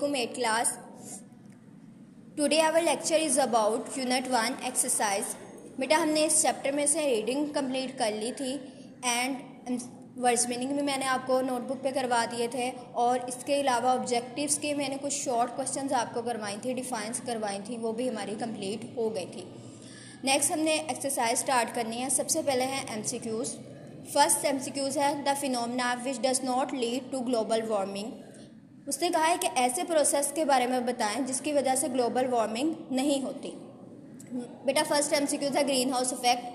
Assalamualaikum 8th class. Today our lecture is about Unit 1 exercise. बेटा हमने इस chapter में से रीडिंग कंप्लीट कर ली थी एंड वर्ड्स मीनिंग भी मैंने आपको नोटबुक पे करवा दिए थे और इसके अलावा ऑब्जेक्टिव्स के मैंने कुछ शॉर्ट क्वेश्चंस आपको करवाई थी, डिफाइंस करवाई थी, वो भी हमारी कंप्लीट हो गई थी। नेक्स्ट हमने एक्सरसाइज स्टार्ट करनी है। सबसे पहले है MCQs। फर्स्ट MCQs है the phenomena which does not lead to global warming. उसने कहा है कि ऐसे प्रोसेस के बारे में बताएं जिसकी वजह से ग्लोबल वार्मिंग नहीं होती। बेटा फर्स्ट MCQ था green house effect,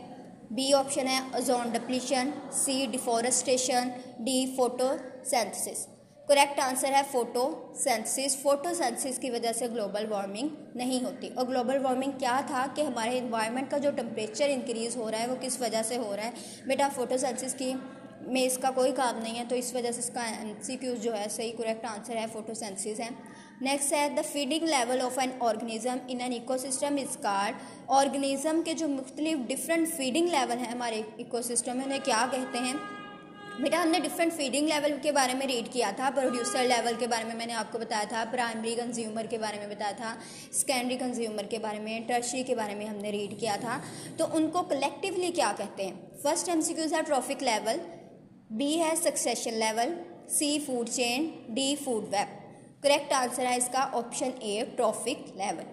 B option है ozone depletion, C deforestation, D photosynthesis. Correct answer है फोटोसिंथेसिस। फोटोसिंथेसिस की वजह से ग्लोबल वार्मिंग नहीं होती। और ग्लोबल वार्मिंग क्या था कि हमारे इन्वायरमेंट का जो टेम्परेचर इंक्रीज़ हो रहा है वो किस वजह से हो रहा है। बेटा फोटोसिंथेसिस की में इसका कोई काम नहीं है, तो इस वजह से इसका MCQ जो है सही करेक्ट आंसर है फोटोसिंथेसिस है। नेक्स्ट है the feeding level of an organism in an ecosystem is called. Organism के जो मुख्तलिफ डिफरेंट फीडिंग लेवल हैं हमारे इकोसिस्टम में, उन्हें क्या कहते हैं। बेटा हमने डिफरेंट फीडिंग लेवल के बारे में रीड किया था। प्रोड्यूसर लेवल के बारे में मैंने आपको बताया था, प्राइमरी कंज्यूमर के बारे में बताया था, सेकेंडरी कंज्यूमर के बारे में, टर्शियरी के बारे में हमने रीड किया था। तो उनको कलेक्टिवली क्या कहते हैं। फर्स्ट MCQ है ट्रॉफिक लेवल, बी है succession level, C food chain, D food web. Correct answer है इसका option A trophic level.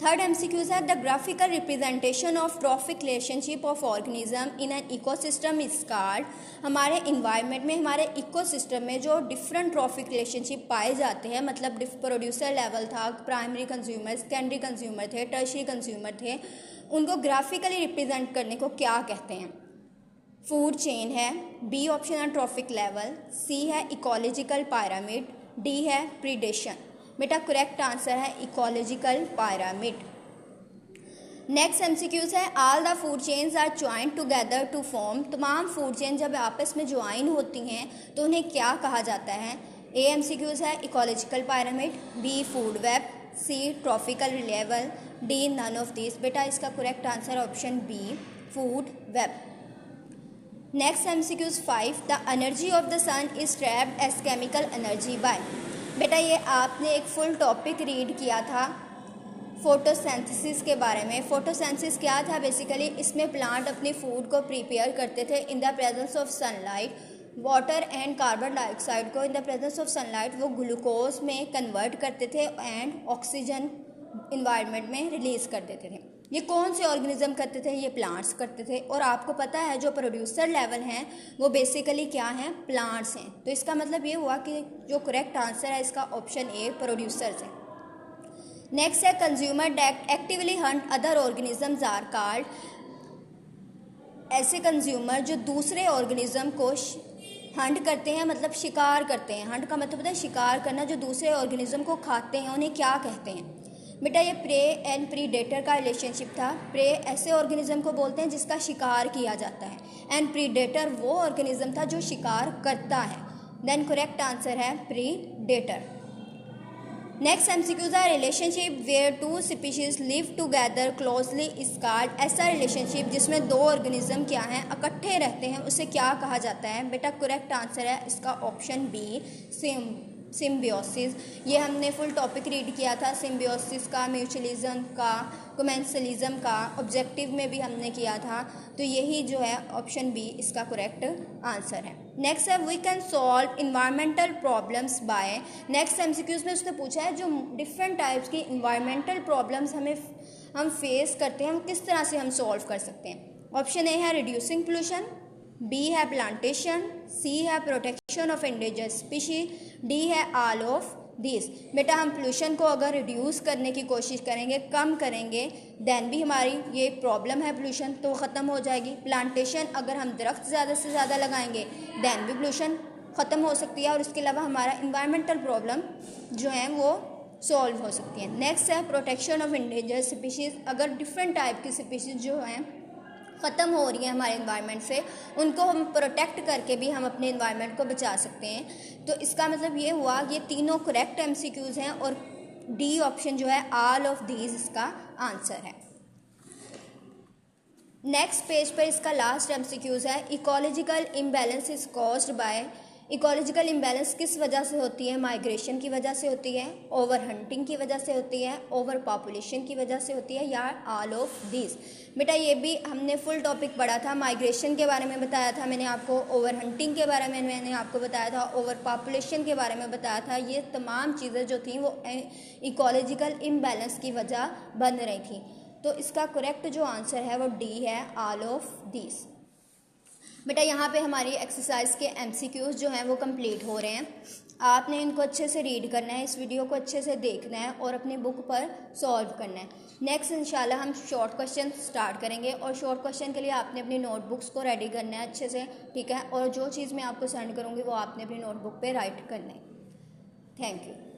Third MCQ है the graphical representation of trophic relationship of organism in an ecosystem is called. हमारे environment में, हमारे ecosystem में जो different trophic relationship पाए जाते हैं, मतलब प्रोड्यूसर लेवल था, प्राइमरी कंज्यूमर, सेकेंडरी कंज्यूमर थे, टर्शियरी कंज्यूमर थे, उनको ग्राफिकली रिप्रेजेंट करने को क्या कहते हैं। फूड चेन है, बी ऑप्शन है ट्रॉफिक लेवल, सी है इकोलॉजिकल पिरामिड, डी है प्रीडेशन। बेटा करेक्ट आंसर है इकोलॉजिकल पिरामिड। नेक्स्ट MCQs है all the food chains are joint together to form. तमाम फूड चेन जब आपस में ज्वाइन होती हैं तो उन्हें क्या कहा जाता है। ए MCQs है ecological pyramid, B food web, C trophical level, D none of this. बेटा इसका correct answer option B food web. Next MCQs 5 the energy of the sun is trapped as chemical energy by. बेटा ये आपने एक full topic read किया था photosynthesis के बारे में। फोटोसिंथेसिस क्या था बेसिकली, इसमें प्लांट अपनी फूड को प्रिपेयर करते थे in the presence of sunlight. Water and carbon dioxide को in the presence of sunlight वो ग्लूकोज में कन्वर्ट करते थे एंड ऑक्सीजन इन्वायरमेंट में रिलीज कर देते थे। ये कौन से ऑर्गेनिज्म करते थे, ये प्लांट्स करते थे। और आपको पता है जो प्रोड्यूसर लेवल हैं वो बेसिकली क्या हैं, प्लांट्स हैं। तो इसका मतलब ये हुआ कि जो करेक्ट आंसर है इसका ऑप्शन ए प्रोड्यूसर्स है। नेक्स्ट है consumer that actively hunt other organisms are called. ऐसे कंज्यूमर जो दूसरे ऑर्गेनिज्म को हंट करते हैं, मतलब शिकार करते हैं। हंट का मतलब होता है शिकार करना, जो दूसरे ऑर्गेनिज्म को खाते हैं उन्हें क्या कहते हैं। बेटा ये प्रे एंड प्रीडेटर का रिलेशनशिप था। प्रे ऐसे ऑर्गेनिज्म को बोलते हैं जिसका शिकार किया जाता है एंड प्रीडेटर वो ऑर्गेनिज्म था जो शिकार करता है। देन करेक्ट आंसर है प्रीडेटर। नेक्स्ट MCQ है relationship where two species live together closely is called. ऐसा रिलेशनशिप जिसमें दो ऑर्गेनिज्म क्या हैं, इकट्ठे रहते हैं, उसे क्या कहा जाता है। बेटा करेक्ट आंसर है इसका ऑप्शन बी सिम्बियोसिस। ये हमने फुल टॉपिक रीड किया था सिम्बियोसिस का, म्यूचुअलिज्म का, कोमेंसलिज्म का, ऑब्जेक्टिव में भी हमने किया था। तो यही जो है ऑप्शन बी इसका करेक्ट आंसर है। नेक्स्ट है we can solve environmental problems by. Next MCQs में उसने पूछा है जो डिफरेंट टाइप्स की इन्वायरमेंटल प्रॉब्लम्स हम फेस करते हैं, हम किस तरह से हम सॉल्व कर सकते हैं। ऑप्शन ए है रिड्यूसिंग पोल्यूशन, बी है प्लांटेशन, सी है protection of endangered species, D है ऑल ऑफ दिस। बेटा हम पोल्यूशन को अगर रिड्यूस करने की कोशिश करेंगे, कम करेंगे, देन भी हमारी ये प्रॉब्लम है पोल्यूशन तो ख़त्म हो जाएगी। प्लांटेशन अगर हम दरख्त ज़्यादा से ज़्यादा लगाएंगे देन भी पोल्यूशन ख़त्म हो सकती है और इसके अलावा हमारा इन्वायरमेंटल प्रॉब्लम जो है वो सॉल्व हो सकती है। नेक्स्ट है प्रोटेक्शन ऑफ एंडेंजर्ड स्पीशीज़। अगर डिफरेंट टाइप की स्पीशीज़ जो हैं ख़त्म हो रही है हमारे इन्वायरमेंट से, उनको हम प्रोटेक्ट करके भी हम अपने इन्वायरमेंट को बचा सकते हैं। तो इसका मतलब ये हुआ कि ये तीनों करेक्ट MCQs हैं और डी ऑप्शन जो है ऑल ऑफ दीज इसका आंसर है। नेक्स्ट पेज पर इसका लास्ट MCQs है ecological imbalance is caused by ecological imbalance किस वजह से होती है? माइग्रेशन की वजह से होती है, ओवर हंटिंग की वजह से होती है, ओवर पॉपुलेशन की वजह से होती है, या ऑल ऑफ दिस। बेटा ये भी हमने फुल टॉपिक पढ़ा था, माइग्रेशन के बारे में बताया था मैंने आपको, ओवर हंटिंग के बारे में मैंने आपको बताया था, ओवर पॉपुलेशन के बारे में बताया था। ये तमाम चीज़ें जो थी वो इकोलॉजिकल इम्बैलेंस की वजह बन रही थी। तो इसका करेक्ट जो आंसर है वो डी है, ऑल ऑफ दिस। बेटा यहाँ पे हमारी एक्सरसाइज के एमसीक्यूज जो हैं वो कंप्लीट हो रहे हैं। आपने इनको अच्छे से रीड करना है, इस वीडियो को अच्छे से देखना है और अपनी बुक पर सॉल्व करना है। नेक्स्ट इंशाल्लाह हम शॉर्ट क्वेश्चन स्टार्ट करेंगे और शॉर्ट क्वेश्चन के लिए आपने अपनी नोटबुक्स को रेडी करना है अच्छे से, ठीक है। और जो चीज़ मैं आपको सेंड करूँगी वो आपने अपनी नोटबुक पर राइट करना है। Thank you.